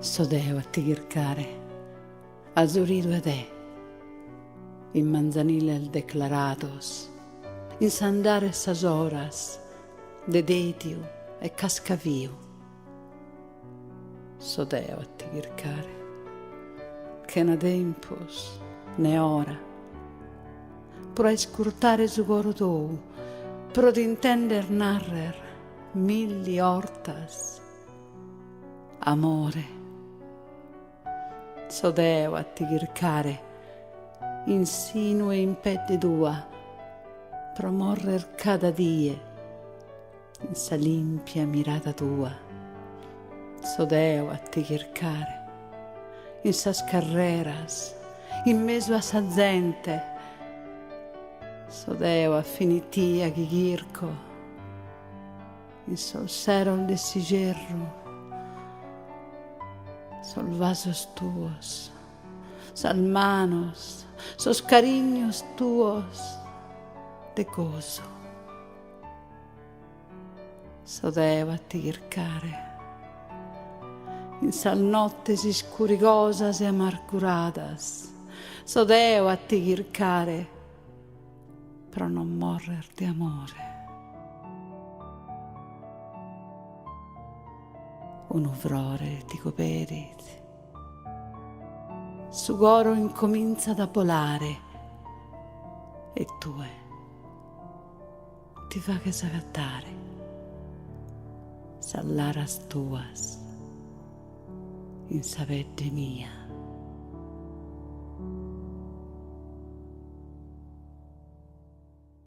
Sodeo a tigircare, azurido ed in manzaniles declarados, in sandare sas horas, de deitiu e cascaviu. Sodeo a tigircare, che na tempus, ne ora, pro escurtare su coro tou, pro d'intender narrer milli hortas, amore. Sodeo a tigircare, insinue in pette tua, promorrer cada die, in sa limpia mirata tua. Sodeo a tigircare, in sas carreras, in meso a sa gente. Sodeo a finitia ghirco, in sol serol de sigerru, sol vasos tuos, sal manos, sos cariños tuos de gozo. Sodeo a tigircare, in sal nottes iscurigosas e amarguradas. Sodeo a tigircare, pro non morrer de amore. Un uvrore ti coperit, su coro incomincia da polare, e tue ti fa che s'agattare, s'allaras tuas in sa vegge mia.